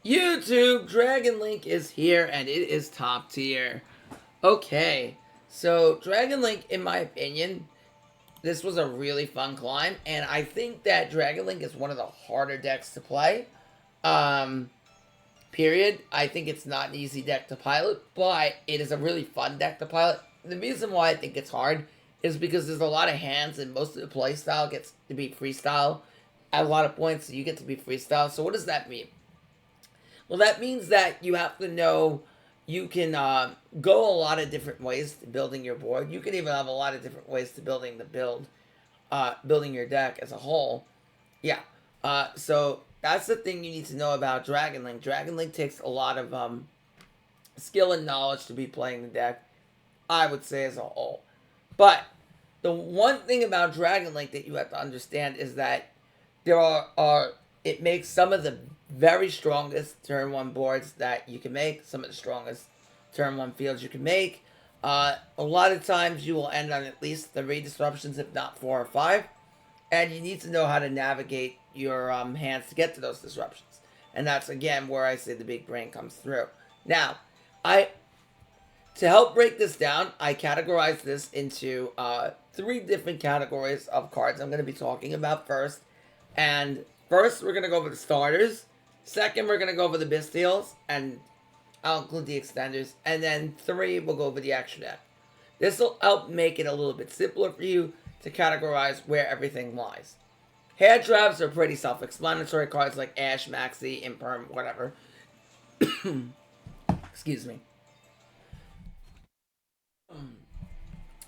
YouTube, Dragonlink is here and it is top tier. Okay, so Dragonlink, in my opinion, this was a really fun climb, and I think that Dragonlink is one of the harder decks to play. Um, Period. I think it's not an easy deck to pilot, but it is a really fun deck to pilot. The reason why I think it's hard is because there's a lot of hands, and most of the play style gets to be freestyle. At a lot of points, you get to be freestyle. So what does that mean? Well, that means that you have to know you can go a lot of different ways to building your board. You can even have a lot of different ways to building the building your deck as a whole. Yeah. So that's the thing you need to know about Dragonlink. Dragonlink takes a lot of skill and knowledge to be playing the deck, I would say, as a whole. But the one thing about Dragonlink that you have to understand is that there are it makes some of the very strongest turn 1 boards that you can make, some of the strongest turn 1 fields you can make. A lot of times you will end on at least 3 disruptions, if not 4 or 5. And you need to know how to navigate your hands to get to those disruptions. And that's, again, where I say the big brain comes through. Now, to help break this down, I categorize this into 3 different categories of cards I'm going to be talking about first. And first, we're going to go over the starters. Second, we're going to go over the Bistials, and I'll include the extenders. And then 3, we'll go over the extra deck. This will help make it a little bit simpler for you to categorize where everything lies. Hand traps are pretty self-explanatory. Cards like Ash, Maxi, Imperm, whatever. Excuse me.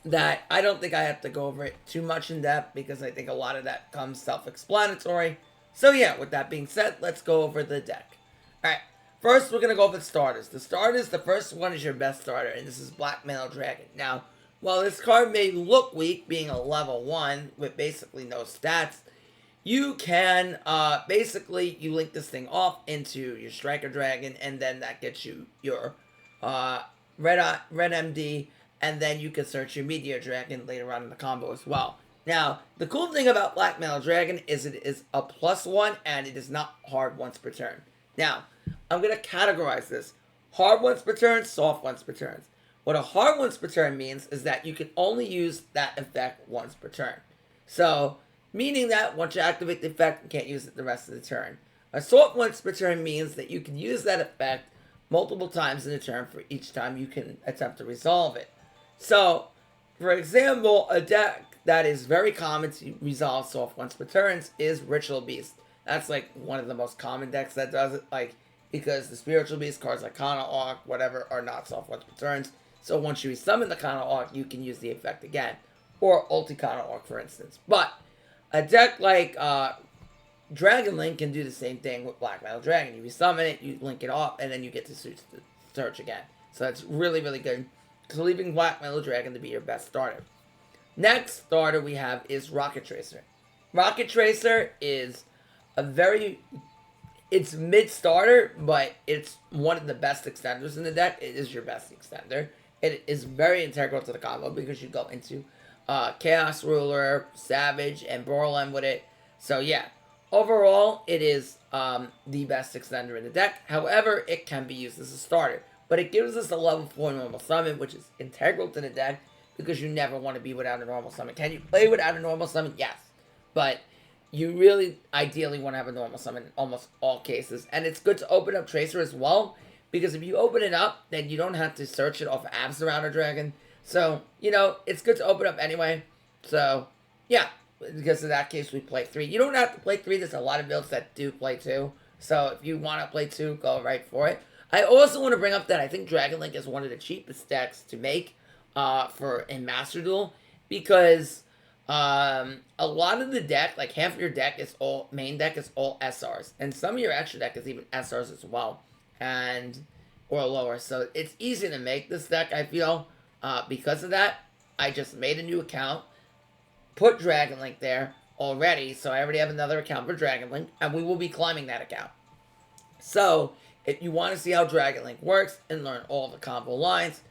That I don't think I have to go over it too much in depth because I think a lot of that comes self-explanatory. So yeah, with that being said, let's go over the deck. Alright, first we're going to go over the starters. The starters, the first one is your best starter, and this is Black Metal Dragon. Now, while this card may look weak, being a level 1 with basically no stats, you can, you link this thing off into your Striker Dragon, and then that gets you your Red MD, and then you can search your Meteor Dragon later on in the combo as well. Now, the cool thing about Black Metal Dragon is it is a +1, and it is not hard once per turn. Now, I'm going to categorize this. Hard once per turn, soft once per turn. What a hard once per turn means is that you can only use that effect once per turn. So, meaning that once you activate the effect, you can't use it the rest of the turn. A soft once per turn means that you can use that effect multiple times in a turn for each time you can attempt to resolve it. So, for example, a deck that is very common to resolve soft once per turns is Ritual Beast. That's like one of the most common decks that does it, like, because the Spiritual Beast cards like Kana Arc, whatever, are not soft once per turns. So once you summon the Kana Arc, you can use the effect again. Or Ulti Kana Arc, for instance. But a deck like Dragonlink can do the same thing with Black Metal Dragon. You summon it, you link it off, and then you get to search again. So that's really, really good. So leaving Black Metal Dragon to be your best starter. Next starter we have is Rocket Tracer. Rocket Tracer is it's mid-starter, but it's one of the best extenders in the deck. It is your best extender. It is very integral to the combo because you go into Chaos Ruler, Savage, and Borland with it. So yeah, overall, it is the best extender in the deck. However, it can be used as a starter. But it gives us a level 4 normal summon, which is integral to the deck because you never want to be without a normal summon. Can you play without a normal summon? Yes. But you really ideally want to have a normal summon in almost all cases. And it's good to open up Tracer as well, because if you open it up, then you don't have to search it off Abs around a dragon. So, you know, it's good to open up anyway. So, yeah, because in that case, we play 3. You don't have to play 3. There's a lot of builds that do play 2. So, if you want to play 2, go right for it. I also want to bring up that I think Dragonlink is one of the cheapest decks to make in Master Duel, because a lot of the deck, like half of your deck is all, main deck is all SRs, and some of your extra deck is even SRs as well, or lower, so it's easy to make this deck, I feel, because of that. I just made a new account, put Dragonlink there already, so I already have another account for Dragonlink, and we will be climbing that account. So, if you want to see how Dragonlink works and learn all the combo lines,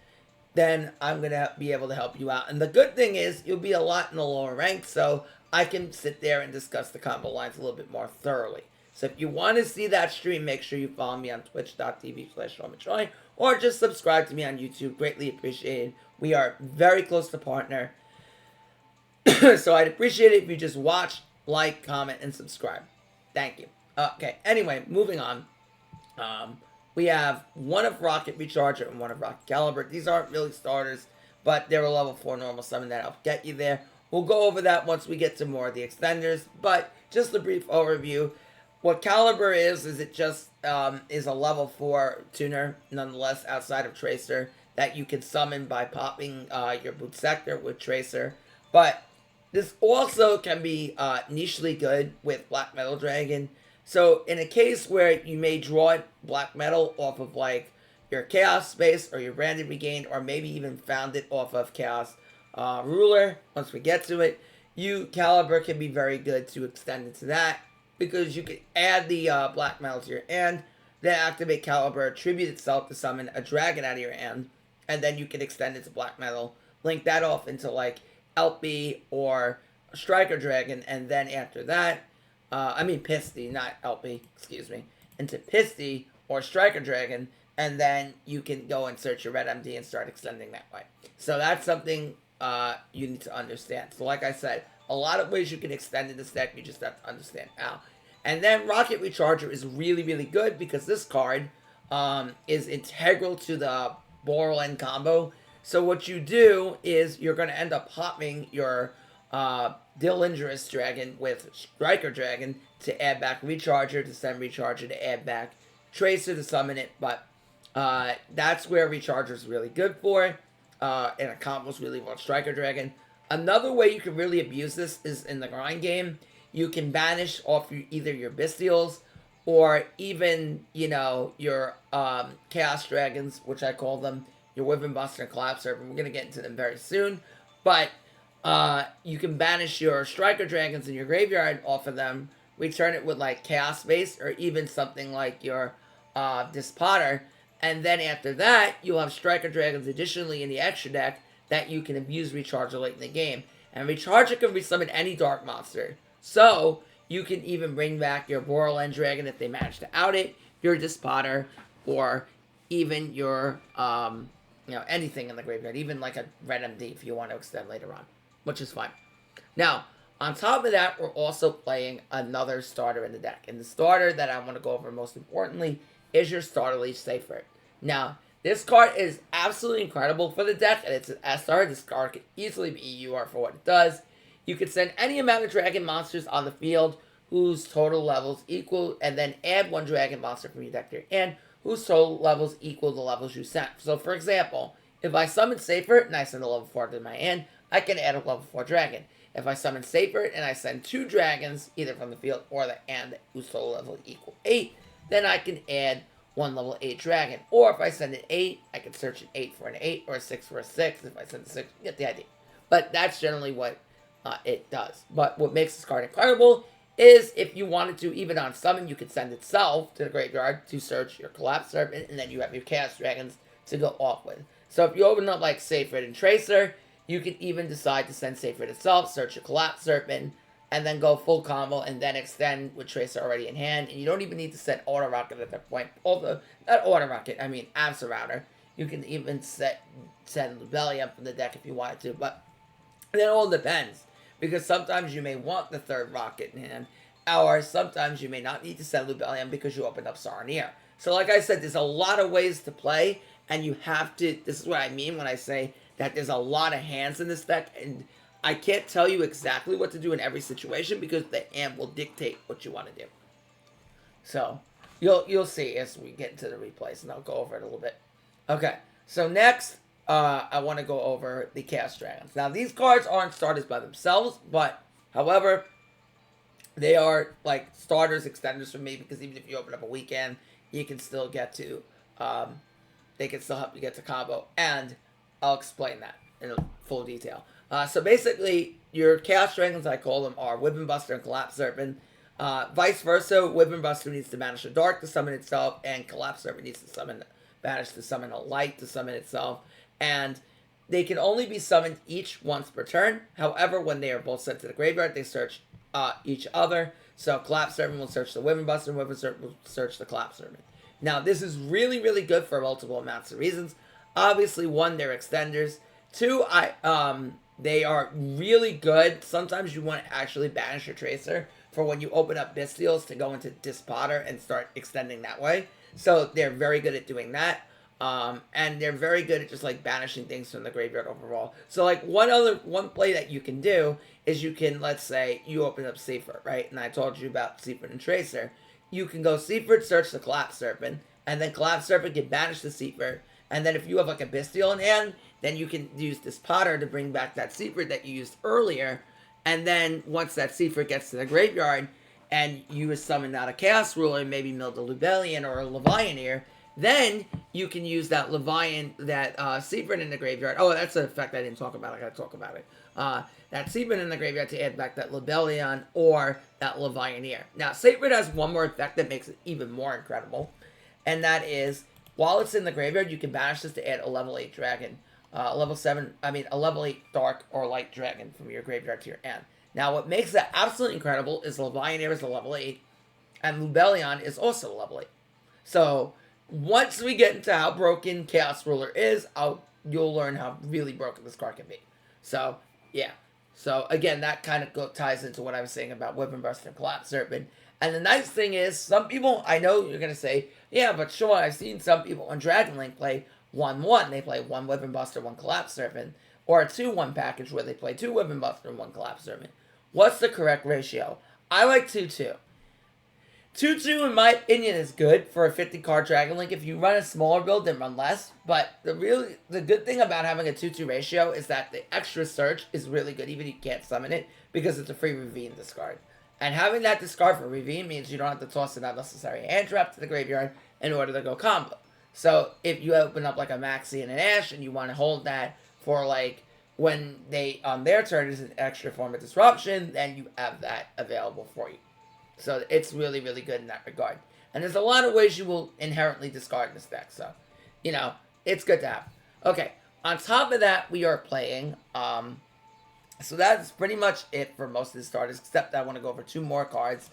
then I'm going to be able to help you out. And the good thing is, you'll be a lot in the lower ranks, so I can sit there and discuss the combo lines a little bit more thoroughly. So if you want to see that stream, make sure you follow me on twitch.tv/Sean Matrai, or just subscribe to me on YouTube. Greatly appreciated. We are very close to partner. So I'd appreciate it if you just watch, like, comment, and subscribe. Thank you. Okay, anyway, moving on. We have one of Rocket Recharger and one of Rocket Caliber. These aren't really starters, but they're a level 4 normal summon that help get you there. We'll go over that once we get to more of the extenders, but just a brief overview. What Caliber is it just is a level 4 tuner, nonetheless, outside of Tracer, that you can summon by popping your boot sector with Tracer. But this also can be nichely good with Black Metal Dragon. So in a case where you may draw Black Metal off of like your Chaos Space or your Branded Regained, or maybe even found it off of Chaos Ruler, once we get to it, Caliber can be very good to extend into that, because you can add the Black Metal to your hand, then activate Caliber, attribute itself to summon a dragon out of your hand, and then you can extend it to Black Metal, link that off into like LP or Striker Dragon, and then after that, Pisty, not LP, excuse me, into Pisty or Striker Dragon, and then you can go and search your Red MD and start extending that way. So that's something you need to understand. So like I said, a lot of ways you can extend in this deck, you just have to understand how. And then Rocket Recharger is really, really good because this card is integral to the Borland combo. So what you do is you're going to end up popping your Dangerous Dragon with Striker Dragon to add back Recharger, to send Recharger to add back Tracer to summon it. But that's where Recharger is really good for, and it combos really well with Striker Dragon. Another way you can really abuse this is in the grind game. You can banish off either your Bestials or even, your Chaos Dragons, which I call them, your Wyvern Buster and Collapse Serpent. We're going to get into them very soon. But you can banish your Striker Dragons in your graveyard off of them, return it with like Chaos Space or even something like your Dispotter. And then after that, you'll have Striker Dragons additionally in the extra deck that you can abuse Recharger late in the game. And Recharger can resummon any Dark Monster. So, you can even bring back your Borland Dragon if they manage to out it, your Dispotter, or even your, anything in the graveyard. Even like a Red MD if you want to extend later on, which is fine. Now, on top of that, we're also playing another starter in the deck. And the starter that I want to go over most importantly is your Starter Leech Safer. Now, this card is absolutely incredible for the deck, and it's an SR. This card can easily be EUR for what it does. You can send any amount of dragon monsters on the field whose total levels equal, and then add one dragon monster from your deck to your hand whose total levels equal the levels you sent. So, for example, if I summon Safer and I send a level 4 to my hand, I can add a level 4 dragon. If I summon Safer and I send 2 dragons, either from the field or the hand, whose total level equal 8, then I can add one level 8 dragon. Or if I send an 8, I can search an 8 for an 8 or a 6 for a 6. If I send a 6, you get the idea. But that's generally what it does. But what makes this card incredible is if you wanted to, even on summon, you could send itself to the graveyard to search your Collapse Serpent, and then you have your Chaos Dragons to go off with. So if you open up like Sacred and Tracer, you can even decide to send Sacred itself, search your Collapse Serpent, and then go full combo, and then extend with Tracer already in hand. And you don't even need to set Auto Rocket at that point. Although, not Auto Rocket, I mean Absorrouter. You can even send Lubellium from the deck if you wanted to, but it all depends. Because sometimes you may want the third Rocket in hand, or sometimes you may not need to send Lubellium because you opened up Saronir. So like I said, there's a lot of ways to play, and you have to, this is what I mean when I say that there's a lot of hands in this deck, and I can't tell you exactly what to do in every situation because the hand will dictate what you want to do. So, you'll see as we get into the replays, and I'll go over it a little bit. Okay, so next, I want to go over the Chaos Dragons. Now, these cards aren't starters by themselves, but, however, they are, like, starters, extenders for me, because even if you open up a weekend, you can still get to, they can still help you get to combo, and I'll explain that in full detail. So basically, your Chaos Dragons, I call them, are Wyvern Buster and Collapse Serpent. Vice versa, Wyvern Buster needs to banish a Dark to summon itself, and Collapse Serpent needs to banish to summon a Light to summon itself. And they can only be summoned each once per turn. However, when they are both sent to the graveyard, they search each other So Collapse Serpent will search the Wyvern Buster, and Wyvern Serpent will search the Collapse Serpent. Now, this is really, really good for multiple amounts of reasons. Obviously, one, they're extenders. Two, they are really good. Sometimes you want to actually banish your Tracer for when you open up Bestials to go into Dispotter and start extending that way. So they're very good at doing that. And they're very good at just like banishing things from the graveyard overall. So like one play that you can do is you can, let's say you open up Seaford, right? And I told you about Seaford and Tracer. You can go Seaford, search the Collapse Serpent, and then Collapse Serpent can banish the Seaford. And then if you have like a Bestial in hand, then you can use this Potter to bring back that Seaford that you used earlier. And then once that Seaford gets to the graveyard, and you summon out a Chaos Ruler, maybe milled a Lubellion or a Levianeer, then you can use that Seaford in the graveyard. Oh, that's an effect I didn't talk about. I gotta talk about it. That Seaford in the graveyard to add back that Lubellion or that Levianeer. Now, Seaford has one more effect that makes it even more incredible, and that is, while it's in the graveyard, you can banish this to add a level 8 dragon. A level 8 dark or light dragon from your graveyard to your hand. Now, what makes that absolutely incredible is Levianeer is a level 8, and Lubellion is also a level 8. So, once we get into how broken Chaos Ruler is, you'll learn how really broken this card can be. So, yeah. So, again, that kind of ties into what I was saying about Wyvern Buster and Collapse Serpent. And the nice thing is, some people, I know you're going to say, yeah, but Sean, I've seen some people on Dragonlink play 1-1. They play 1 Wyvern Buster, 1 Collapse Serpent. Or a 2-1 package where they play 2 Wyvern Buster and 1 Collapse Serpent. What's the correct ratio? I like 2-2. 2-2, in my opinion, is good for a 50-card Dragonlink. If you run a smaller build, then run less. But the good thing about having a 2-2 ratio is that the extra search is really good, even if you can't summon it, because it's a free Ravine discard. And having that discard for Ravine means you don't have to toss an unnecessary hand trap to the graveyard in order to go combo. So if you open up like a Maxi and an Ash and you want to hold that for like when they on their turn is an extra form of disruption, then you have that available for you. So it's really, really good in that regard. And there's a lot of ways you will inherently discard this deck. So, you know, it's good to have. Okay, on top of that, we are playing. So that's pretty much it for most of the starters, except I want to go over 2 more cards.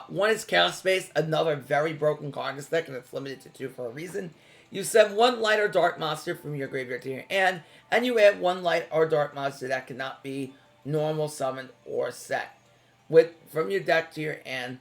One is Chaos Space, another very broken card in this deck, and it's limited to 2 for a reason. You send 1 light or dark monster from your graveyard to your hand, and you add 1 light or dark monster that cannot be normal, summoned, or set from your deck to your hand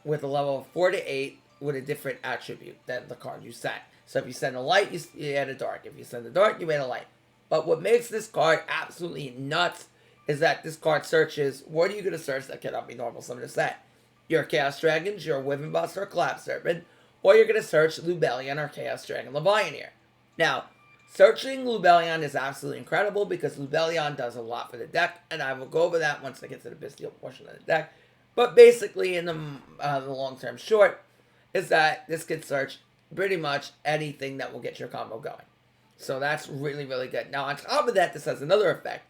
with a level of 4 to 8 with a different attribute than the card you sent. So if you send a light, you add a dark. If you send a dark, you add a light. But what makes this card absolutely nuts is that this card searches, what are you going to search that cannot be normal, summoned, or set? Your Chaos Dragons, your Wyvern Buster, or Collapse Serpent, or you're going to search Lubellion or Chaos Dragon Levianeer. Now, searching Lubellion is absolutely incredible because Lubellion does a lot for the deck, and I will go over that once I get to the Bestial portion of the deck. But basically, in the long-term short, is that this can search pretty much anything that will get your combo going. So that's really, really good. Now, on top of that, this has another effect.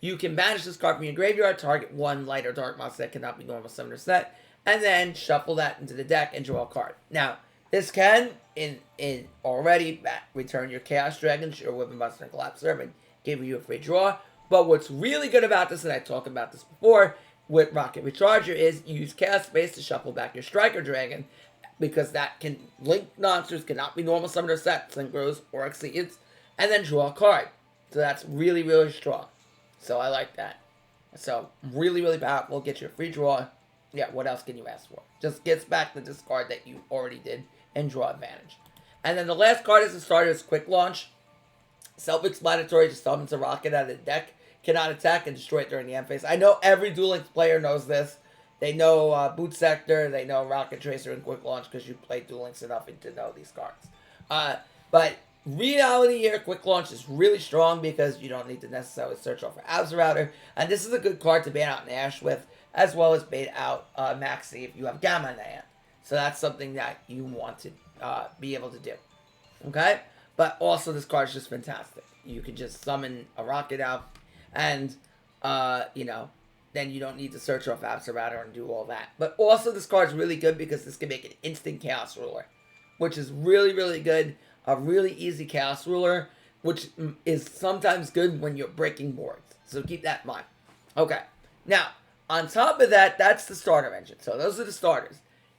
You can banish this card from your graveyard, target 1 light or dark monster that cannot be normal, summoned, or set, and then shuffle that into the deck and draw a card. Now, this can, already return your Chaos Dragons, your Wyvern Buster, and Collapse Serpent, give you a free draw. But what's really good about this, and I talked about this before, with Rocket Recharger, is you use Chaos Space to shuffle back your Striker Dragon, because that can link monsters, cannot be normal, summoned, or set, synchros, or exceeds, and then draw a card. So that's really, really strong. So I like that. So really, really powerful. Get you a free draw. Yeah, what else can you ask for? Just gets back the discard that you already did and draw advantage. And then the last card as a starter is Quick Launch. Self-explanatory, just summons a rocket out of the deck. Cannot attack and destroy it during the end phase. I know every Duel Links player knows this. They know Boot Sector, they know Rocket Tracer and Quick Launch because you played Duel Links enough to know these cards. But reality here, Quick Launch is really strong because you don't need to necessarily search off for Abzerrouter. And this is a good card to bait out an Ash with, as well as bait out Maxi if you have Gamma in the hand. So that's something that you want to be able to do. Okay? But also this card is just fantastic. You can just summon a rocket out and, then you don't need to search off Abzerrouter and do all that. But also this card is really good because this can make an instant Chaos Ruler, which is really, really good. A really easy Chaos Ruler, which is sometimes good when you're breaking boards. So keep that in mind. Okay. Now, On top of that, that's the starter engine. So those are the starters.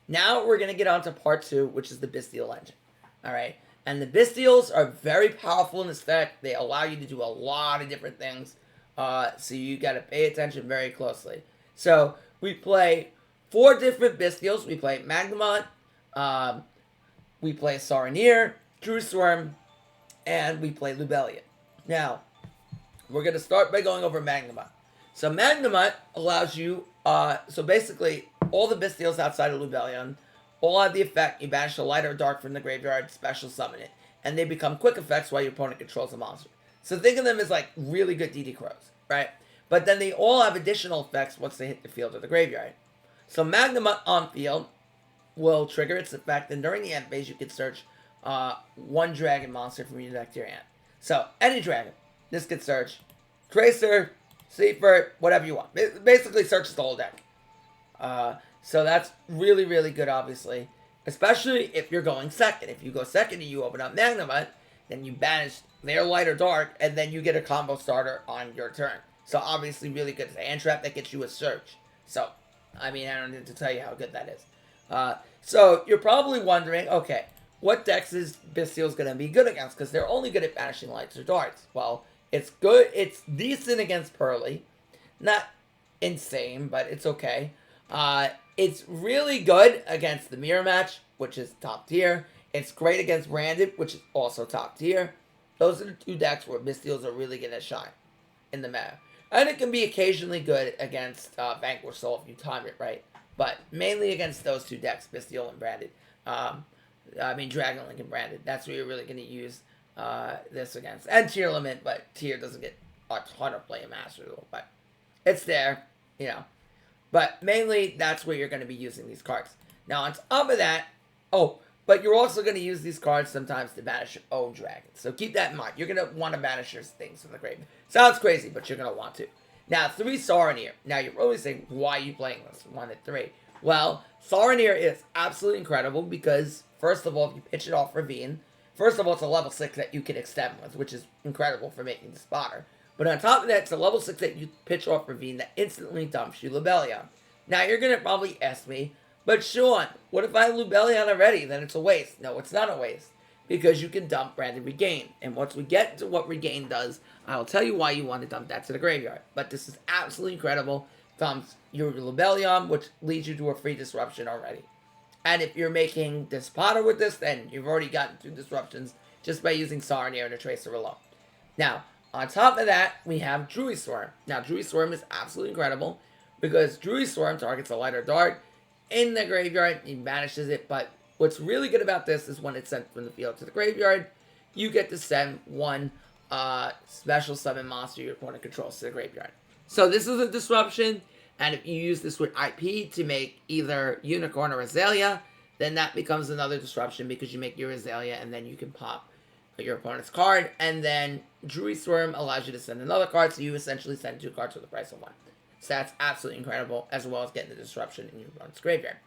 Now we're going to get on to part 2, which is the Bestial engine. Alright? And the Bestials are very powerful in this deck. They allow you to do a lot of different things. So you got to pay attention very closely. So we play 4 different Bestials. We play Magnemite, we play Saronir, Druid Swarm, and we play Lubellion. Now, we're going to start by going over Magnemite. So Magnemite allows you, so basically, all the Bestials outside of Lubellion all have the effect, you banish a light or dark from the graveyard, special summon it, and they become quick effects while your opponent controls a monster. So think of them as like really good DD Crows, right? But then they all have additional effects once they hit the field or the graveyard. So Magnemite on field will trigger its effect, and during the end phase you can search one dragon monster from your deck to your hand. So any dragon, this could search Tracer, Seafert, whatever you want. It basically searches the whole deck. So that's really, really good, obviously. Especially if you're going second. If you go second and you open up Magnemite, then you banish their light or dark, and then you get a combo starter on your turn. So obviously really good. It's a hand trap that gets you a search. So, I mean, I don't need to tell you how good that is. So you're probably wondering, okay, what decks is Bestial's going to be good against? Because they're only good at banishing lights or darts. Well, it's good. It's decent against Pearly. Not insane, but it's okay. It's really good against the Mirror Match, which is top tier. It's great against Branded, which is also top tier. Those are the 2 decks where Bestials are really going to shine in the meta. And it can be occasionally good against Vanquish Soul if you time it right. But mainly against those 2 decks, Bestial and Branded. Dragonlink and Branded. That's where you're really going to use this against. And Tier Limit, but Tier doesn't get a ton of play in Master Duel. But it's there, you know. But mainly, that's where you're going to be using these cards. Now, on top of that, but you're also going to use these cards sometimes to banish your own dragons. So keep that in mind. You're going to want to banish your things from the grave. Sounds crazy, but you're going to want to. Now, 3 Saronir. Now, you're probably saying, why are you playing this 1 and 3? Well, Saronir is absolutely incredible because, first of all, if you pitch it off Ravine, first of all, it's a level 6 that you can extend with, which is incredible for making the spotter. But on top of that, it's a level 6 that you pitch off Ravine that instantly dumps you Lubellion. Now, you're going to probably ask me, but Sean, what if I have Lubellion already? Then it's a waste. No, it's not a waste. Because you can dump Branded Regain. And once we get to what Regain does, I'll tell you why you want to dump that to the graveyard. But this is absolutely incredible. Dumps your Lubellion, which leads you to a free disruption already. And if you're making this spotter with this, then you've already gotten 2 disruptions just by using Saronir and a Tracer alone. Now, on top of that, we have Druid Swarm. Now, Druid Swarm is absolutely incredible because Druid Swarm targets a light or dark in the graveyard. He banishes it, but what's really good about this is when it's sent from the field to the graveyard, you get to send 1 special summon monster your opponent controls to the graveyard. So this is a disruption, and if you use this with IP to make either Unicorn or Azalea, then that becomes another disruption because you make your Azalea and then you can pop your opponent's card, and then Druid Swarm allows you to send another card, so you essentially send 2 cards for the price of 1. So that's absolutely incredible, as well as getting the disruption in your opponent's graveyard.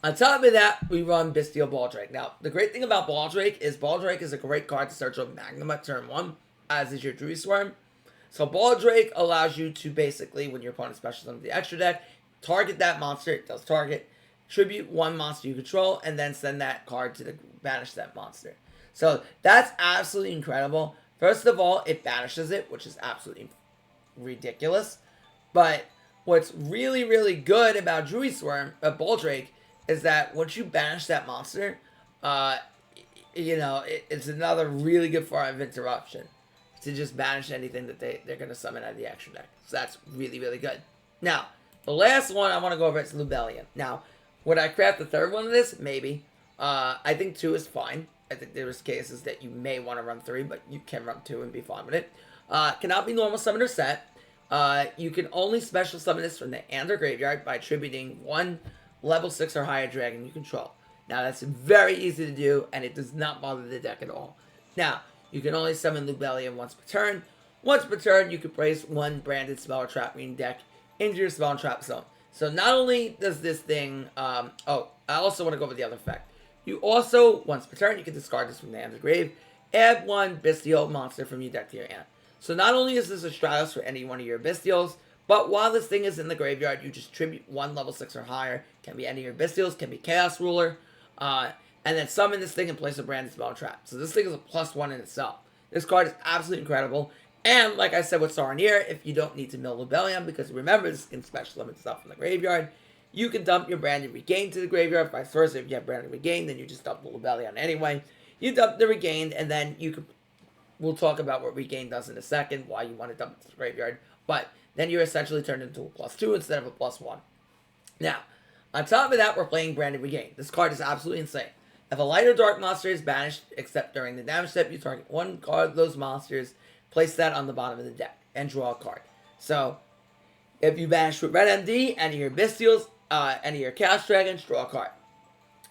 On top of that, we run Bestial Baldrake. Now, the great thing about Baldrake is a great card to search over Magnemite turn 1, as is your Druid Swarm. So Baldrake allows you to basically, when your opponent special summons the extra deck, target that monster, it does target, tribute 1 monster you control, and then send that card to banish that monster. So that's absolutely incredible. First of all, it banishes it, which is absolutely ridiculous. But what's really, really good about Druid Swarm, Baldrake, is that once you banish that monster, it's another really good form of interruption to just banish anything that they're going to summon out of the extra deck. So that's really, really good. Now, the last one I want to go over is Lubellion. Now, would I craft the 3rd one of this? Maybe. I think 2 is fine. I think there's cases that you may want to run 3, but you can run 2 and be fine with it. Cannot be normal summon or set. You can only special summon this from the hand or graveyard by attributing 1 level 6 or higher dragon you control. Now, that's very easy to do, and it does not bother the deck at all. Now, you can only summon Lubellion once per turn. Once per turn, you can place 1 branded spell or trap mean deck into your spell and trap zone. So not only does this thing... I also want to go over the other effect. You also, once per turn, you can discard this from the hand or grave. Add 1 Bestial monster from your deck to your hand. So not only is this a Stratos for any one of your Bestials, But while this thing is in the graveyard, you just tribute 1 level 6 or higher. Can be any of your Bystials, can be Chaos Ruler. And then summon this thing and place a branded spell trap. So this thing is a +1 in itself. This card is absolutely incredible. And like I said with Saronir, if you don't need to mill Lubellion, because remember, this can special summon stuff from the graveyard, you can dump your Branded Regained to the graveyard. Vice versa, if you have Branded Regained, then you just dump the Lubellion anyway. You dump the Regained, and then you can... We'll talk about what Regained does in a second, why you want to dump it to the graveyard. But then you're essentially turned into a +2 instead of a +1. Now, on top of that, we're playing Branded Regained. This card is absolutely insane. If a light or dark monster is banished, except during the damage step, you target 1 card of those monsters, place that on the bottom of the deck, and draw a card. So, if you banish with Red MD, any of your Bystials, any of your Chaos Dragons, draw a card.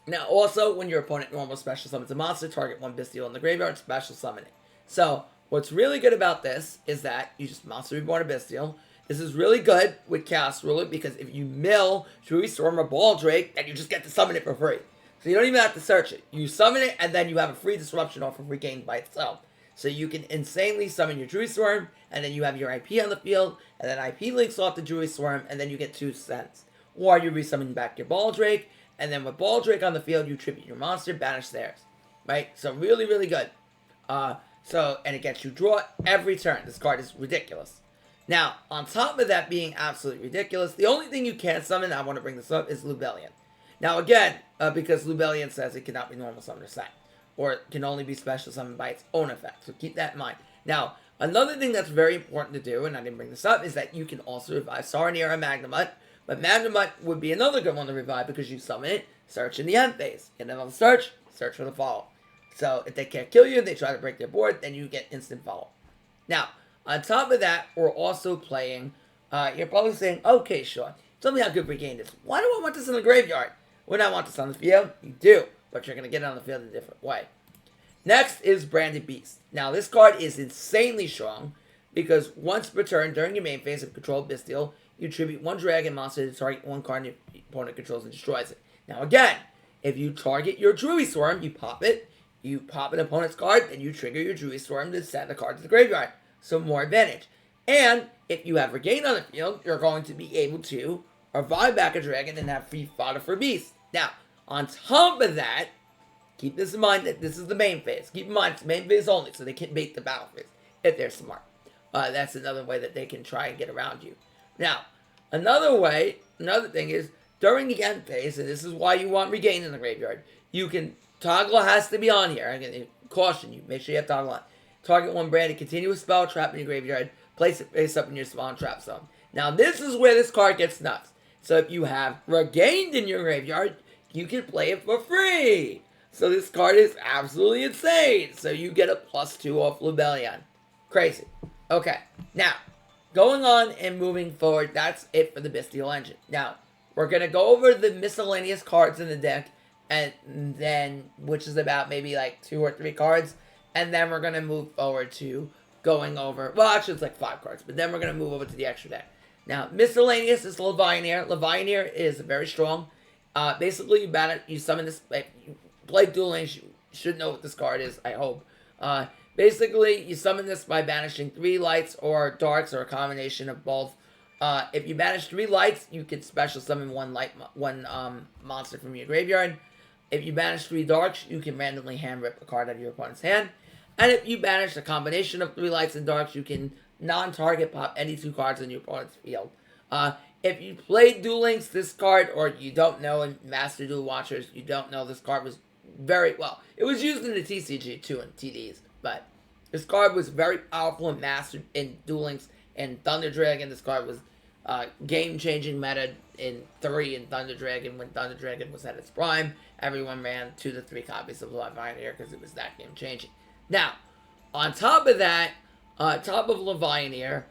Now, also, when your opponent normal special summons a monster, target 1 Bystial in the graveyard, special summon it. So, what's really good about this is that you just Monster Reborn a Bystial. This is really good with Chaos Ruler, because if you mill Druid Storm or Baldrake, then you just get to summon it for free. So you don't even have to search it. You summon it, and then you have a free disruption off of Regained by itself. So you can insanely summon your Druid Storm, and then you have your IP on the field, and then IP links off the Druid Storm, and then you get 2 cents. Or you resummon back your Baldrake, and then with Baldrake on the field, you tribute your monster, banish theirs. Right? So really, really good. And it gets you draw every turn. This card is ridiculous. Now, on top of that being absolutely ridiculous, the only thing you can't summon, I want to bring this up, is Lubellion. Now again, because Lubellion says it cannot be normal summoned or sacked, or it can only be special summoned by its own effect, so keep that in mind. Now, another thing that's very important to do, and I didn't bring this up, is that you can also revive Saronir and Magnemite, but Magnemite would be another good one to revive because you summon it, search in the end phase, get another search for the follow. So if they can't kill you, they try to break their board, then you get instant follow. Now, on top of that, we're also playing, you're probably saying, okay, Sean, tell me how good Regained is. Why do I want this in the graveyard? When I want this on the field, you do, but you're going to get it on the field a different way. Next is Branded Beast. Now, this card is insanely strong, because once per turn, during your main phase of Control Bystial, you tribute 1 dragon monster to target 1 card your opponent controls and destroys it. Now, again, if you target your Druid Swarm, you pop it, you pop an opponent's card, then you trigger your Druid Swarm to send the card to the graveyard. So more advantage. And if you have Regained on the field, you're going to be able to revive back a dragon and have free fodder for beasts. Now, on top of that, keep this in mind that this is the main phase. Keep in mind it's main phase only, so they can bait the battle phase if they're smart. That's another way that they can try and get around you. Now, another thing is, during the end phase, and this is why you want Regained in the graveyard, you can, toggle has to be on here. I'm going to caution you, make sure you have toggle on. Target 1 branded continuous spell trap in your graveyard, place it face up in your spawn trap zone. Now, this is where this card gets nuts. So if you have Regained in your graveyard, you can play it for free. So this card is absolutely insane. So you get a +2 off Lubellion. Crazy. Okay, now, going on and moving forward, that's it for the Bystial engine. Now, we're going to go over the miscellaneous cards in the deck, and then, which is about maybe like 2 or 3 cards, and then we're going to move forward to going over, well, actually it's like 5 cards, but then we're going to move over to the extra deck. Now, miscellaneous is Levianeer. Levianeer is very strong. Basically, you summon this, if you play Duel Links, you should know what this card is, I hope. Basically, you summon this by banishing 3 lights or darks, or a combination of both. If you banish 3 lights, you can special summon one monster from your graveyard. If you banish 3 darks, you can randomly hand rip a card out of your opponent's hand. And if you banish a combination of 3 lights and darks, you can non-target pop any 2 cards in your opponent's field. If you played Duel Links, this card, or you don't know, and Master Duel Watchers, you don't know, this card was very, well, it was used in the TCG too, in TDs, but this card was very powerful and mastered in Duel Links and Thunder Dragon. This card was game-changing meta in 3 in Thunder Dragon. When Thunder Dragon was at its prime, everyone ran 2 to 3 copies of Levianeer because it was that game-changing. Now, on top of that, top of Levianeer,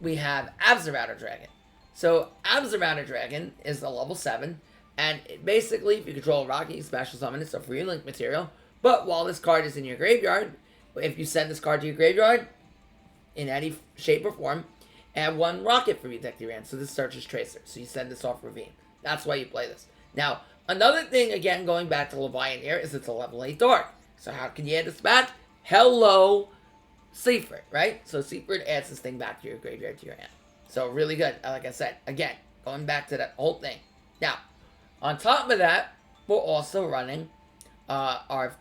we have Abzerrouter Dragon. So, Abzerrouter Dragon is a level 7, and basically, if you control a rocket, you special summon it, it's a free link material. But while this card is in your graveyard, if you send this card to your graveyard, in any shape or form, add 1 rocket from your deck you ran. So this searches Tracer. So you send this off Ravine. That's why you play this. Now, another thing, again, going back to Levianeer, is it's a level 8 Dark. So how can you add this back? Hello, Seaford, right? So Seaford adds this thing back to your graveyard, to your hand. So really good. Like I said, again, going back to that whole thing. Now, on top of that, we're also running our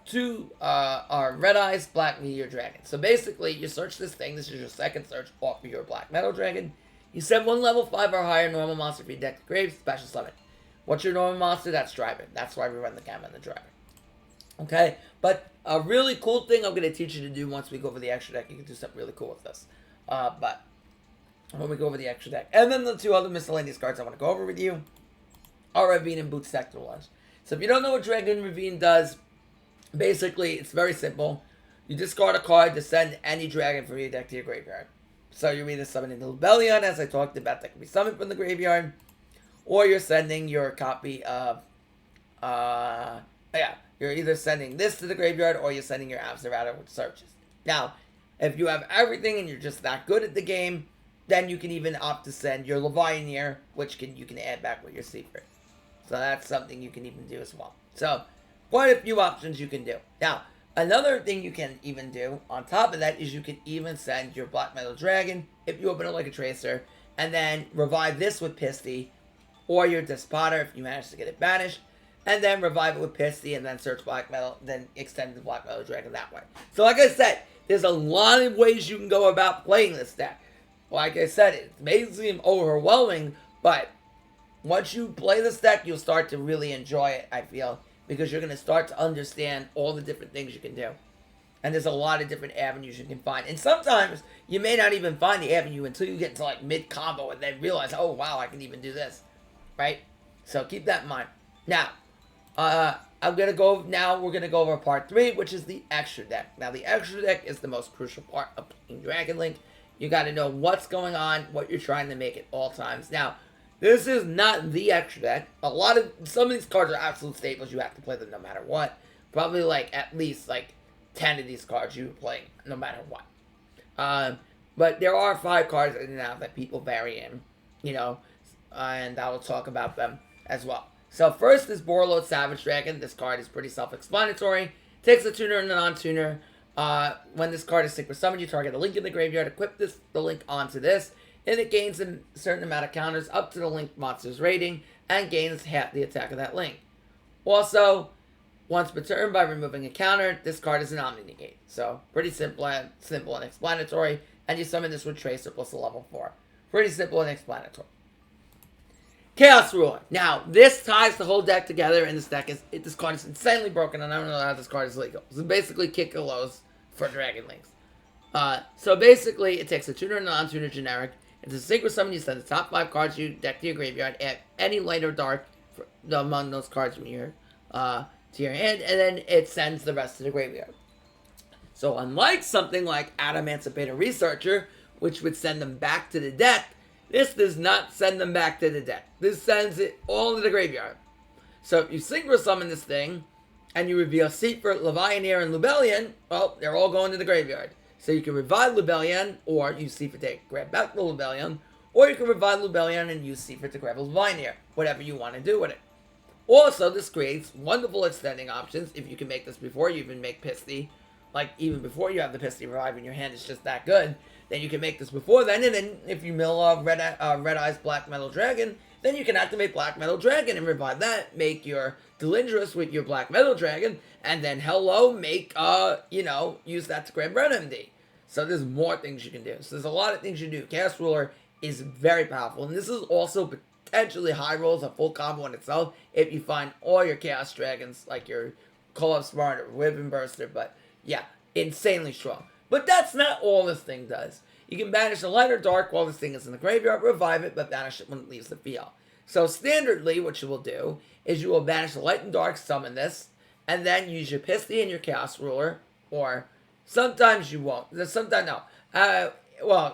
Red Eyes Black Meteor Dragon. So basically, you search this thing. This is your second search off of your Black Metal Dragon. You send one level 5 or higher normal monster for your deck to grave, special summon. What's your normal monster? That's Driver. That's why we run the Gamma and the Driver. Okay? But a really cool thing I'm going to teach you to do once we go over the extra deck. You can do something really cool with this. But when we go over the extra deck. And then the two other miscellaneous cards I want to go over with you are Ravine and Boot Sector Launch. So if you don't know what Dragon Ravine does, basically it's very simple. You discard a card to send any dragon from your deck to your graveyard. So you're either summoning the Lubellion, as I talked about, that can be summoned from the graveyard, or you're sending your copy of, you're either sending this to the graveyard, or you're sending your Abzerata, which searches. Now, if you have everything and you're just that good at the game, then you can even opt to send your Levianeer, which you can add back with your Secret. So that's something you can even do as well. So, quite a few options you can do. Now, another thing you can even do, on top of that, is you can even send your Black Metal Dragon, if you open it like a Tracer, and then revive this with Pisty, or your Despotter if you manage to get it banished, and then revive it with Pisty, and then search Black Metal, then extend the Black Metal Dragon that way. So like I said, there's a lot of ways you can go about playing this deck. Like I said, it may seem overwhelming, but once you play this deck, you'll start to really enjoy it, I feel, because you're going to start to understand all the different things you can do. And there's a lot of different avenues you can find. And sometimes you may not even find the avenue until you get into like mid-combo and then realize, oh wow, I can even do this. Right? So keep that in mind. Now, we're going to go over part 3, which is the extra deck. Now, the extra deck is the most crucial part of playing Dragonlink. You got to know what's going on, what you're trying to make at all times. Now, this is not the extra deck. Some of these cards are absolute staples. You have to play them no matter what. Probably like at least like 10 of these cards you play no matter what. But there are 5 cards in and out that people vary in, and I will talk about them as well. So first is Borreload Savage Dragon. This card is pretty self-explanatory. Takes a tuner and a non-tuner. When this card is synchro summoned, you target a link in the graveyard, equip the link onto this, and it gains a certain amount of counters up to the link monster's rating, and gains half the attack of that link. Also, once per turn, by removing a counter, this card is an Omni-Negate. So, pretty simple and explanatory, and you summon this with Tracer plus a level 4. Pretty simple and explanatory. Chaos Ruler. Now, this ties the whole deck together, and this card is insanely broken, and I don't know how this card is legal. It's basically Kickalos for Dragonlinks. So basically, it takes a tuner and a non-tuner generic. It's a synchro summon. You send the top 5 cards you deck to your graveyard, add any light or dark among those cards from your to your hand, and then it sends the rest to the graveyard. So unlike something like Emancipator Researcher, which would send them back to the deck, this does not send them back to the deck. This sends it all to the graveyard. So if you synchro summon this thing, and you reveal Seifert, Levianeer, and Lubellion, well, they're all going to the graveyard. So you can revive Lubellion, or use Seifert to grab back the Lubellion, or you can revive Lubellion and use Seifert to grab a Levianeer. Whatever you want to do with it. Also, this creates wonderful extending options. If you can make this before you even make Pisty, like even before you have the Pisty revive in your hand, it's just that good. Then you can make this before then, and then if you mill Red Eyes Black Metal Dragon, then you can activate Black Metal Dragon and revive that, make your Delindrus with your Black Metal Dragon, and then make, use that to grab Red MD. So there's more things you can do. So there's a lot of things you can do. Chaos Ruler is very powerful, and this is also potentially high rolls, a full combo in itself, if you find all your Chaos Dragons, like your Call-Up Smart or Ribbon Burster, but yeah, insanely strong. But that's not all this thing does. You can banish a light or dark while this thing is in the graveyard, revive it, but banish it when it leaves the field. So standardly, what you will do is you will banish the light and dark, summon this, and then use your Pisty and your Chaos Ruler, or sometimes you won't. Sometimes no.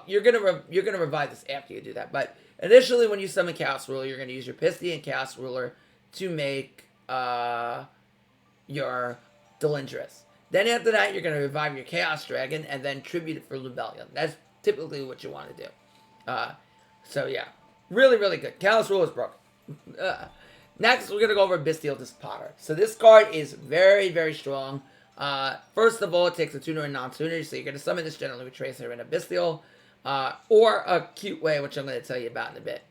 You're gonna revive this after you do that. But initially, when you summon Chaos Ruler, you're gonna use your Pisty and Chaos Ruler to make your Delindrus. Then after that, you're going to revive your Chaos Dragon and then tribute it for Lubellion. That's typically what you want to do. So yeah, really, really good. Chaos Ruler is broken. Next, we're going to go over Bestial Despotter. So this card is very, very strong. First of all, it takes a tuner and non-tuner, so you're going to summon this generally with Tracer and a Bestial. or a cute way, which I'm going to tell you about in a bit.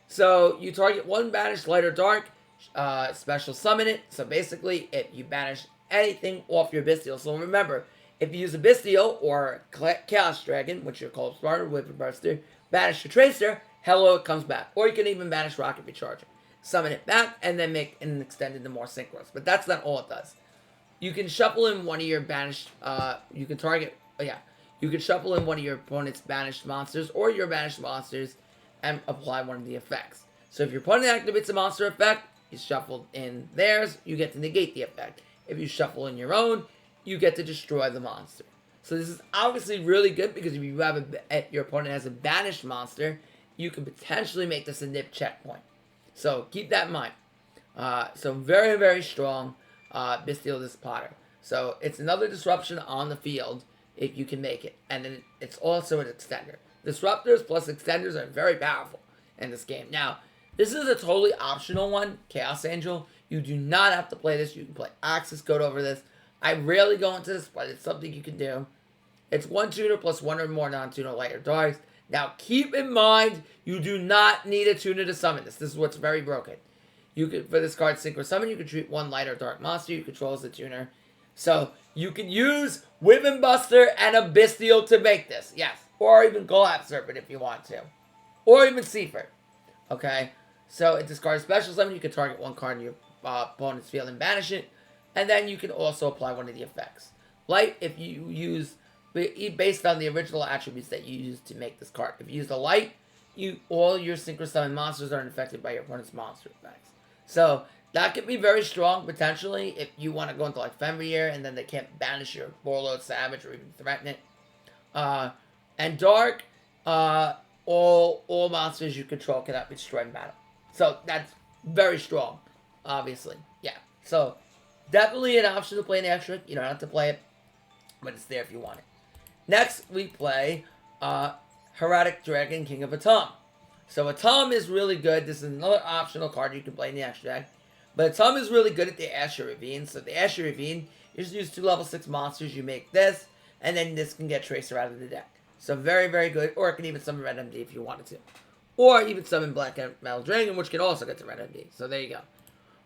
So you target one banished light or dark, special summon it. So basically, if you banish anything off your Bestial, so remember, if you use a Bestial or Chaos Dragon, which you're called Spartan, Whip Buster, banish your Tracer, hello, it comes back. Or you can even banish Rocket Recharger. Summon it back, and then make an extended to more synchros. But that's not all it does. You can shuffle in one of your banished, you can shuffle in one of your opponent's banished monsters or your banished monsters and apply one of the effects. So if your opponent activates a monster effect, you shuffle in theirs, you get to negate the effect. If you shuffle in your own, you get to destroy the monster. So this is obviously really good because if you have your opponent has a banished monster, you can potentially make this a nip checkpoint. So keep that in mind. So very, very strong Bestial this Potter. So it's another disruption on the field if you can make it. And then it's also an extender. Disruptors plus extenders are very powerful in this game. Now, this is a totally optional one, Chaos Angel. You do not have to play this. You can play Access Code over this. I rarely go into this, but it's something you can do. It's one tuner plus one or more non-tuner light or darks. Now, keep in mind, you do not need a tuner to summon this. This is what's very broken. You could, for this card, Synchro Summon, you can treat one light or dark monster you control as a tuner. So, you can use Whip Buster and a Bestial to make this. Yes. Or even Collapse Serpent if you want to. Or even Seaford. Okay? So, it discards Special Summon. You can target one card in your opponent's field and banish it. And then you can also apply one of the effects. Light, if you use, based on the original attributes that you use to make this card. If you use the light, all your Synchro Summon monsters are affected by your opponent's monster effects. So, that could be very strong, potentially, if you want to go into, like, Fenrir, and then they can't banish your Warlord Savage or even threaten it. And Dark, all monsters you control cannot be destroyed in battle. So, that's very strong, obviously. Yeah. So, definitely an option to play in the extra. You don't have to play it, but it's there if you want it. Next, we play Heretic Dragon, King of Atom. So Atom is really good. This is another optional card you can play in the extra deck. But Atom is really good at the Asher Ravine. So the Asher Ravine, you just use 2 level 6 monsters. You make this, and then this can get Tracer out of the deck. So very, very good. Or it can even summon Red MD if you wanted to. Or even summon Black Metal Dragon, which can also get to Red MD. So there you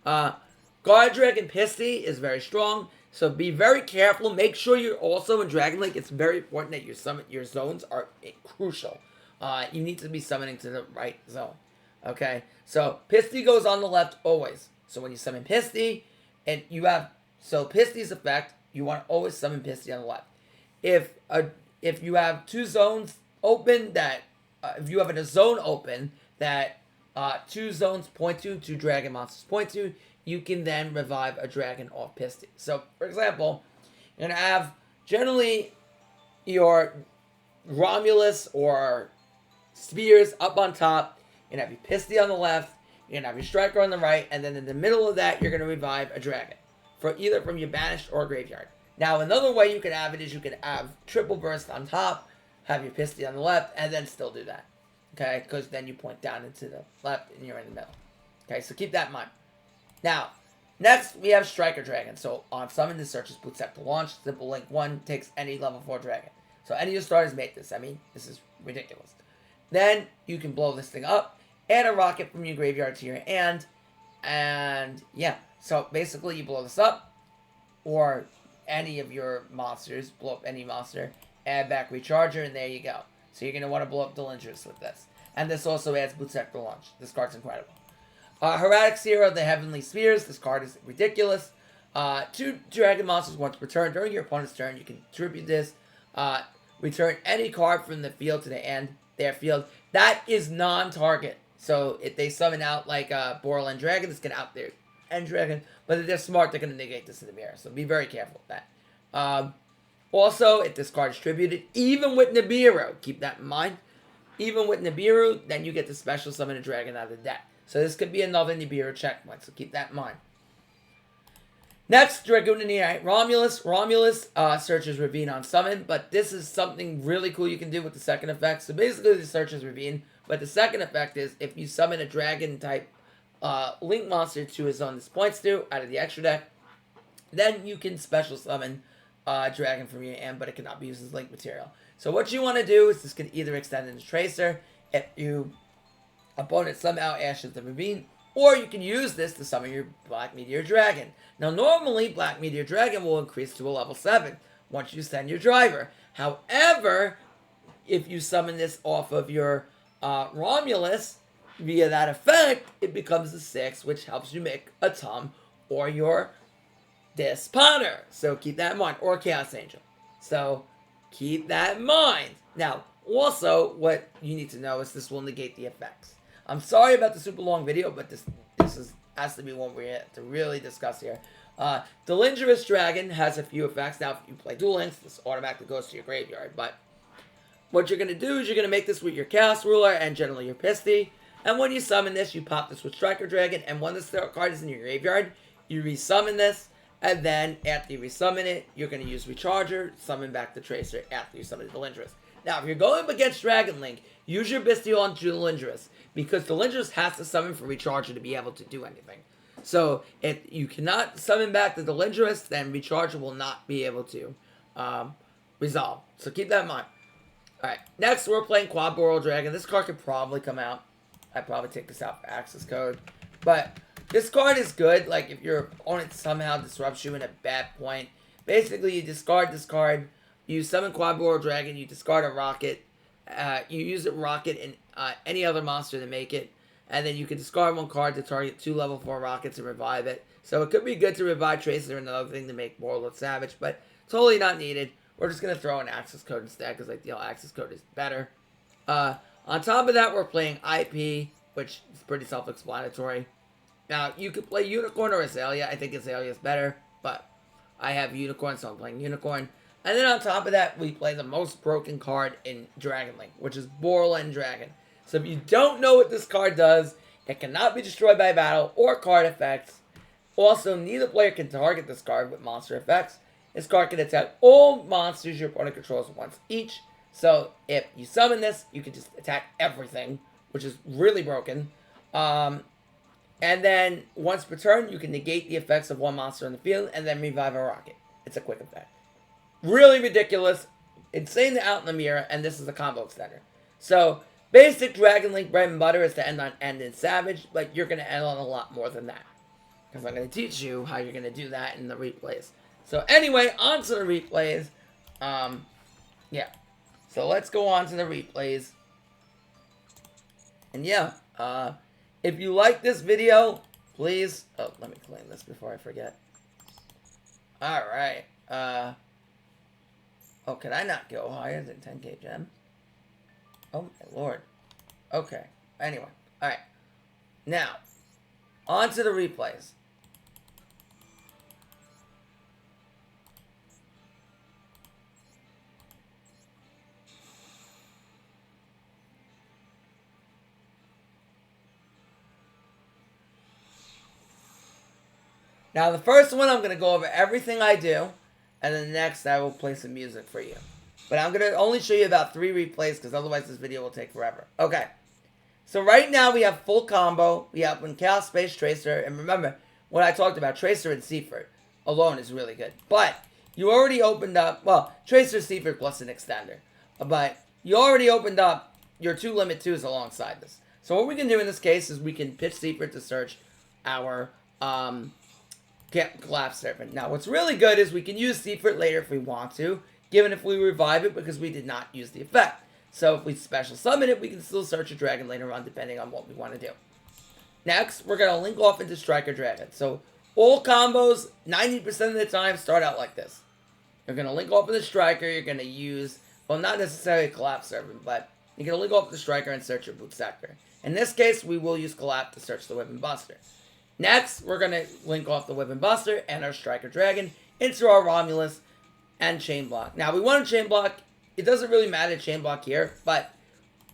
go. Guard Dragon Pisty is very strong. So be very careful. Make sure you're also in Dragonlink. It's very important that your zones are crucial. You need to be summoning to the right zone. Okay? So, Pisty goes on the left always. So, when you summon Pisty, and you have... So, Pisty's effect, you want to always summon Pisty on the left. If you have 2 zones open that... if you have a zone open that 2 zones point to, 2 dragon monsters point to, you can then revive a dragon off Pisty. So, for example, you're going to have generally your Romulus or Spears up on top. You're going to have your Pisty on the left. You're going to have your Striker on the right. And then in the middle of that, you're going to revive a dragon. Either from your banished or graveyard. Now, another way you can have it is you can have Triple Burst on top, have your Pisty on the left, and then still do that. Okay? Because then you point down into the left and you're in the middle. Okay? So keep that in mind. Now, next we have Striker Dragon. So on summon, this searches boot set to launch. Simple link 1 takes any level 4 dragon. So any of your starters make this. I mean, this is ridiculous. Then you can blow this thing up, add a rocket from your graveyard to your hand, and yeah. So basically you blow this up, or any of your monsters, blow up any monster, add back Recharger, and there you go. So you're going to want to blow up Delingers with this. And this also adds boot set for launch. This card's incredible. Heretic Hero, the Heavenly Spheres. This card is ridiculous. 2 dragon monsters once per turn. During your opponent's turn, you can tribute this. Return any card from the field to the end their field. That is non-target. So if they summon out like a Boral End Dragon, it's going to out their End Dragon. But if they're smart, they're going to negate this in the mirror. So be very careful with that. Also, if this card is tributed, even with Nibiru, keep that in mind. Even with Nibiru, then you get to special summon a dragon out of the deck. So this could be another Nibiru checkpoint. So keep that in mind. Next, Dragonlink Romulus. Romulus searches Ravine on summon, but this is something really cool you can do with the second effect. So basically, the searches Ravine, but the second effect is if you summon a dragon type link monster to a zone this points to out of the extra deck, then you can special summon dragon from your hand, but it cannot be used as link material. So what you want to do is this can either extend into Tracer if your opponent somehow ashes the ravine, or you can use this to summon your Black Meteor Dragon. Now normally Black Meteor Dragon will increase to a level 7 once you send your driver. However, if you summon this off of your Romulus, via that effect, it becomes a 6, which helps you make a Tum or your Despotter. So keep that in mind, or Chaos Angel. So keep that in mind. Now, also, what you need to know is this will negate the effects. I'm sorry about the super long video, but this has to be one we have to really discuss here. Delindrous Dragon has a few effects. Now, if you play Duel Links, this automatically goes to your graveyard. But what you're going to do is you're going to make this with your Chaos Ruler and generally your Pisty. And when you summon this, you pop this with Striker Dragon. And when this card is in your graveyard, you resummon this. And then, after you resummon it, you're going to use Recharger, summon back the Tracer after you summon Delindrous. Now, if you're going up against Dragonlink, use your Bestial on Delindrous, because Delindrous has to summon for Recharger to be able to do anything. So, if you cannot summon back the Delindrous, then Recharger will not be able to resolve. So, keep that in mind. Alright, next we're playing Quad Boral Dragon. This card could probably come out. I'd probably take this out for access code. But this card is good, like if your opponent somehow disrupts you in a bad point. Basically, you discard this card, you summon Quad Boral Dragon, you discard a rocket, you use a rocket and any other monster to make it, and then you can discard one card to target 2 level 4 rockets and revive it. So it could be good to revive Tracer and another thing to make Boral look savage, but totally not needed. We're just going to throw an access code instead, because I feel access code is better. On top of that, we're playing IP, which is pretty self-explanatory. Now, you could play Unicorn or Azalea. I think Azalea is better, but I have Unicorn, so I'm playing Unicorn. And then on top of that, we play the most broken card in Dragonlink, which is Boral End Dragon. So if you don't know what this card does, it cannot be destroyed by battle or card effects. Also, neither player can target this card with monster effects. This card can attack all monsters your opponent controls once each. So if you summon this, you can just attack everything, which is really broken. And then, once per turn, you can negate the effects of one monster in the field and then revive a rocket. It's a quick effect. Really ridiculous. Insane to out in the mirror, and this is a combo extender. So, basic Dragonlink bread and butter is to end on End in Savage, but you're going to end on a lot more than that. Because I'm going to teach you how you're going to do that in the replays. So, anyway, on to the replays. Yeah. So, let's go on to the replays. And yeah, if you like this video, please... Oh, let me claim this before I forget. Alright. Oh, can I not go higher than 10k gems? Oh, my lord. Okay. Anyway. Alright. Now, on to the replays. Now, the first one, I'm going to go over everything I do, and then the next, I will play some music for you. But I'm going to only show you about 3 replays, because otherwise this video will take forever. Okay. So right now, we have full combo. We have when Chaos Space Tracer, and remember, what I talked about, Tracer and Seaford alone is really good. But, you already opened up, well, Tracer, Seaford plus an extender. But, you already opened up your 2 limit 2s alongside this. So what we can do in this case is we can pitch Seaford to search our, Collapse Serpent. Now, what's really good is we can use Seaford later if we want to, given if we revive it, because we did not use the effect. So if we special summon it, we can still search a dragon later on, depending on what we want to do. Next, we're going to link off into Striker Dragon. So all combos, 90% of the time, start out like this. You're going to link off with the Striker, you're going to use, well, not necessarily Collapse Serpent, but you're going to link off with the Striker and search your Boot Sector. In this case, we will use Collapse to search the Weapon Buster. Next, we're going to link off the Weapon Buster and our Striker Dragon into our Romulus and Chain Block. Now, we want to Chain Block. It doesn't really matter to Chain Block here, but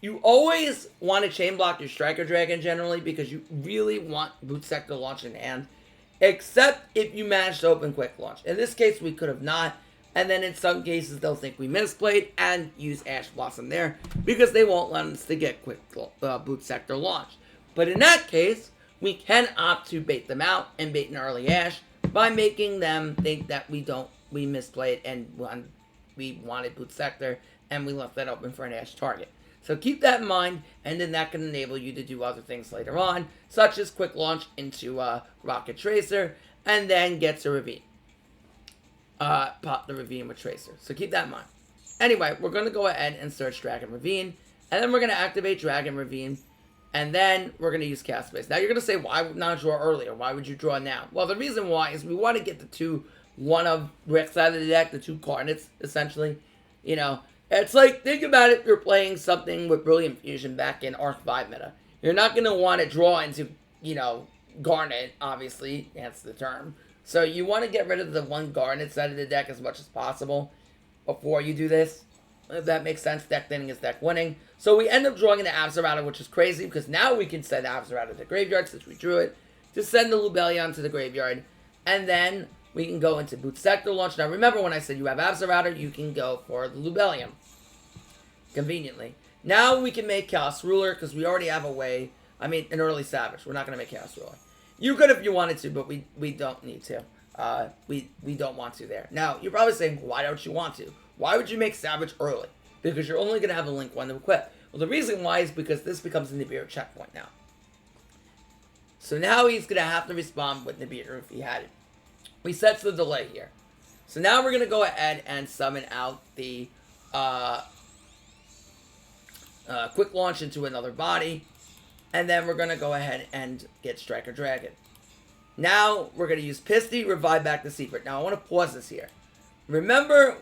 you always want to Chain Block your Striker Dragon generally because you really want Boot Sector launch in hand, except if you manage to open Quick Launch. In this case, we could have not, and then in some cases, they'll think we misplayed and use Ash Blossom there because they won't let us to get Quick Boot Sector launch. But in that case, we can opt to bait them out and bait an early Ash, by making them think that we misplayed and we wanted boot sector and we left that open for an Ash target. So keep that in mind, and then that can enable you to do other things later on, such as quick launch into Rocket Tracer, and then get to Ravine. Pop the Ravine with Tracer. So keep that in mind. Anyway, we're going to go ahead and search Dragon Ravine, and then we're going to activate Dragon Ravine, and then we're going to use Chaos Space. Now you're going to say, why not draw earlier? Why would you draw now? Well, the reason why is we want to get the two one-of Rick's out of the deck, the two Garnets, essentially. You know, it's like, think about it, you're playing something with Brilliant Fusion back in Arc 5 meta. You're not going to want to draw into, you know, Garnet, obviously, that's the term. So you want to get rid of the one Garnet side of the deck as much as possible before you do this. If that makes sense, deck thinning is deck winning. So we end up drawing an Abzerata, which is crazy, because now we can send Abzerata to the graveyard, since we drew it, to send the Lubellion to the graveyard, and then we can go into Boot Sector launch. Now remember when I said you have Abzerata, you can go for the Lubellion, conveniently. Now we can make Chaos Ruler, because we already have a way, I mean, an early Savage. We're not going to make Chaos Ruler. You could if you wanted to, but we don't need to. We don't want to there. Now, you're probably saying, why don't you want to? Why would you make Savage early? Because you're only going to have a Link 1 to equip. Well, the reason why is because this becomes a Nibiru checkpoint now. So now he's going to have to respond with Nibiru if he had it. We set the delay here. So now we're going to go ahead and summon out the quick launch into another body. And then we're going to go ahead and get Striker Dragon. Now, we're going to use Pisty, revive back the Secret. Now, I want to pause this here. Remember,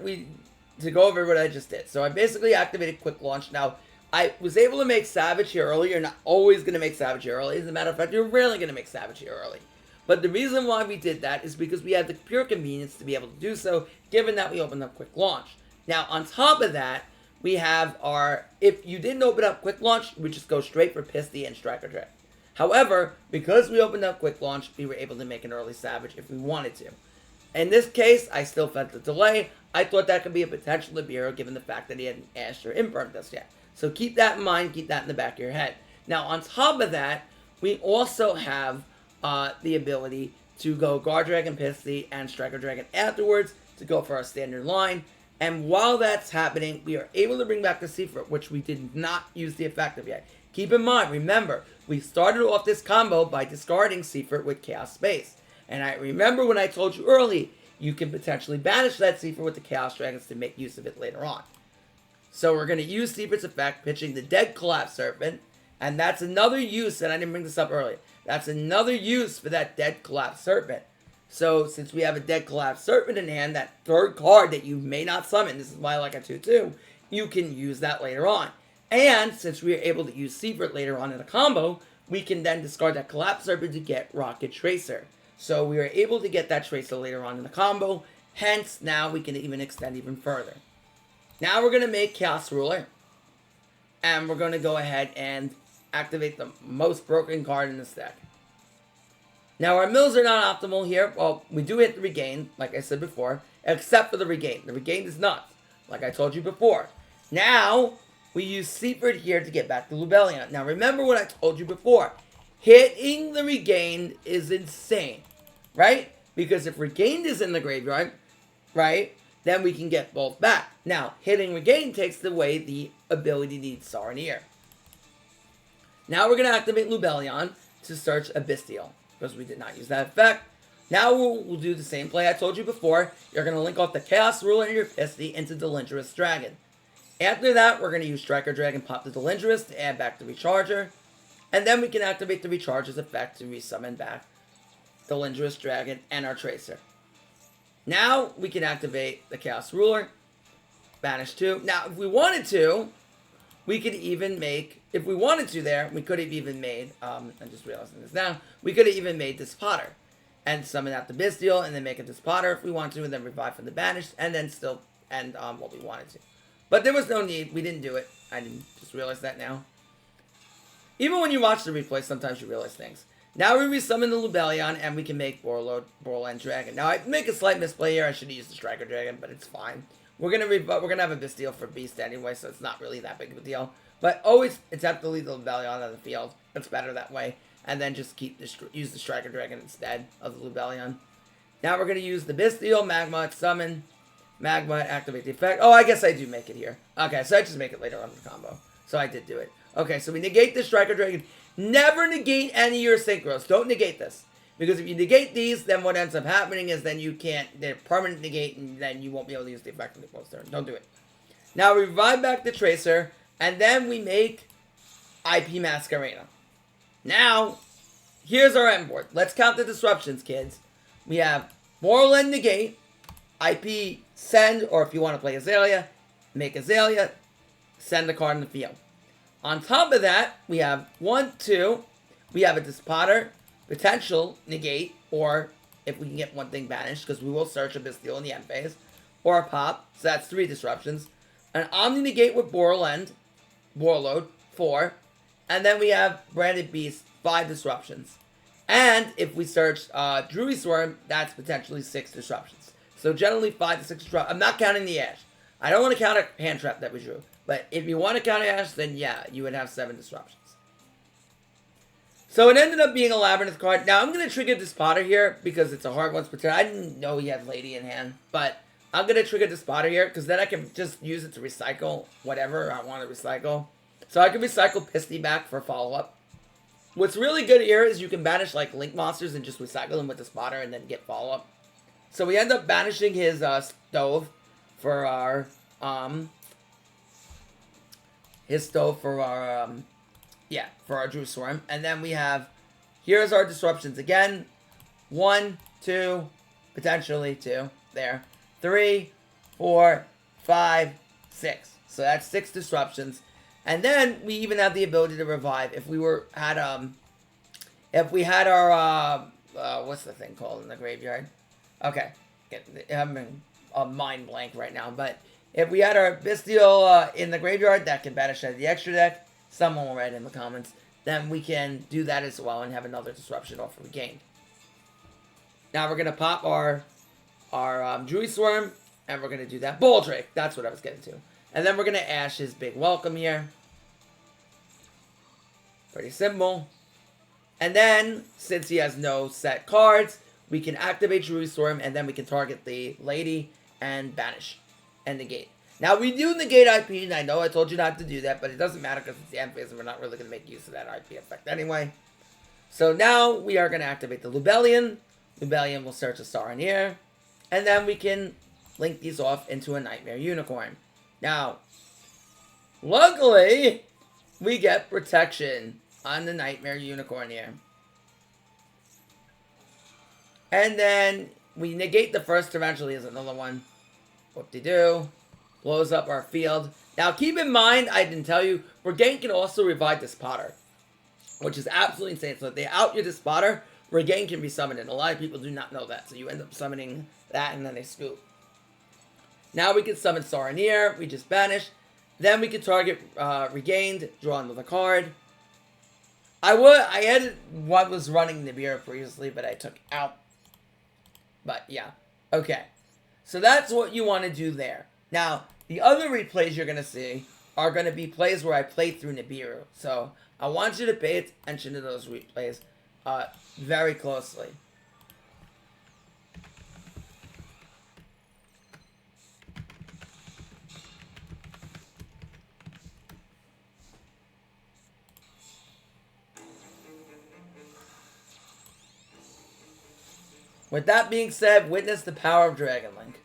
to go over what I just did. So, I basically activated Quick Launch. Now, I was able to make Savage here early. You're not always going to make Savage here early. As a matter of fact, you're rarely going to make Savage here early. But the reason why we did that is because we had the pure convenience to be able to do so, given that we opened up Quick Launch. Now, on top of that, we have our, if you didn't open up Quick Launch, we just go straight for Pisty and Striker Dragon. However, because we opened up Quick Launch, we were able to make an early Savage if we wanted to. In this case, I still felt the delay. I thought that could be a potential Nibiru, given the fact that he hadn't Ashed or Impermed us yet. So keep that in mind, keep that in the back of your head. Now, on top of that, we also have the ability to go Guard Dragon, Pisty, and Striker Dragon afterwards to go for our standard line. And while that's happening, we are able to bring back the Secret, which we did not use the effect of yet. Keep in mind, remember, we started off this combo by discarding Secret with Chaos Space. And I remember when I told you early, you can potentially banish that Secret with the Chaos Dragons to make use of it later on. So we're going to use Secret's effect, pitching the Dead Collapse Serpent. And that's another use, and I didn't bring this up earlier, that's another use for that Dead Collapse Serpent. So, since we have a Dead Collapse Serpent in hand, that third card that you may not summon, this is why I like a 2-2, you can use that later on. And, since we are able to use Secret later on in the combo, we can then discard that Collapse Serpent to get Rocket Tracer. So, we are able to get that Tracer later on in the combo, hence, now we can even extend even further. Now, we're going to make Chaos Ruler, and we're going to go ahead and activate the most broken card in this deck. Now, our mills are not optimal here. Well, we do hit the regain, like I said before, except for the regain. The regain is nuts, like I told you before. Now, we use Secret here to get back the Lubellion. Now, remember what I told you before. Hitting the regain is insane, right? Because if regained is in the graveyard, right, then we can get both back. Now, hitting regain takes away the ability to need Saronir. Now, we're going to activate Lubellion to search Abystial, because we did not use that effect. Now we'll do the same play I told you before. You're going to link off the Chaos Ruler and your Pisty into Delindrous Dragon. After that, we're going to use Striker Dragon, pop the Delindrous to add back the Recharger. And then we can activate the Recharger's effect to resummon back Delindrous Dragon and our Tracer. Now we can activate the Chaos Ruler, banish 2. Now, if we wanted to, we could even make, if we wanted to there, we could have even made, I'm just realizing this now, we could have even made this Potter. And summon out the Bestial, and then make it this Potter if we want to, and then revive from the banished, and then still end what we wanted to. But there was no need, we didn't do it. I didn't just realize that now. Even when you watch the replay, sometimes you realize things. Now we resummon the Lubellion, and we can make Borland Dragon. Now I make a slight misplay here, I should have used the Striker Dragon, but it's fine. We're gonna have a Bestial for Beast anyway, so it's not really that big of a deal. But always attempt to leave the Lubellion out of the field. It's better that way. And then just use the Striker Dragon instead of the Lubellion. Now we're going to use the Bisteel, Magma, Summon, Magma, activate the effect. Oh, I guess I do make it here. Okay, so I just make it later on in the combo. So I did do it. Okay, so we negate the Striker Dragon. Never negate any of your synchros. Don't negate this. Because if you negate these, then what ends up happening is then you can't, they're permanent negate, and then you won't be able to use the effect on the opponent's turn. Don't do it. Now we revive back the Tracer, and then we make IP Masquerena. Now, here's our end board. Let's count the disruptions, kids. We have Moreland negate, IP send, or if you want to play Azalea, make Azalea, send a card in the field. On top of that, we have 1, 2, we have a Despotter, potential negate, or if we can get one thing banished, because we will search a Bisteel in the end phase, or a pop, so that's 3 disruptions. An Omni negate with Borload, 4, and then we have Branded Beast, 5 disruptions. And if we search Druid Swarm, that's potentially 6 disruptions. So generally 5 to 6 disruptions. I'm not counting the Ash. I don't want to count a hand trap that we drew. But if you want to count Ash, then yeah, you would have 7 disruptions. So it ended up being a Labyrinth card. Now I'm going to trigger Despotter here because it's a hard once per turn. I didn't know he had Lady in hand. But I'm going to trigger Despotter here because then I can just use it to recycle whatever I want to recycle. So I can recycle Pisty back for follow-up. What's really good here is you can banish like Link monsters and just recycle them with the spotter and then get follow-up. So we end up banishing his stove for our for our Drew Swarm. And then we have, here's our disruptions again. 1, 2, potentially 2, there. 3, 4, 5, 6. So that's 6 disruptions. And then we even have the ability to revive if we had our what's the thing called in the graveyard? Okay, I'm a mind blank right now. But if we had our Bisteel in the graveyard that can banish out of the extra deck, someone will write in the comments. Then we can do that as well and have another disruption off regained. Now we're gonna pop our Druid Swarm, and we're gonna do that Bull Drake. That's what I was getting to. And then we're going to Ash his big welcome here. Pretty simple. And then, since he has no set cards, we can activate Druid Storm, and then we can target the lady and banish and negate. Now, we do negate IP, and I know I told you not to do that, but it doesn't matter because it's the end phase, and we're not really going to make use of that IP effect anyway. So now, we are going to activate the Lubellion. Lubellion will search a star in here. And then we can link these off into a Nightmare Unicorn. Now, luckily, we get protection on the Nightmare Unicorn here. And then we negate the first eventually as another one. Whoop-de-doo. Blows up our field. Now, keep in mind, I didn't tell you, Regain can also revive the Spotter, which is absolutely insane. So if they out your Spotter, Regain can be summoned, and a lot of people do not know that. So you end up summoning that, and then they scoop. Now we can summon Saranir, we just banish. Then we can target Regained, draw another card. I had what was running Nibiru previously, but I took out. But yeah, okay. So that's what you want to do there. Now, the other replays you're going to see are going to be plays where I play through Nibiru. So I want you to pay attention to those replays very closely. With that being said, witness the power of Dragonlink.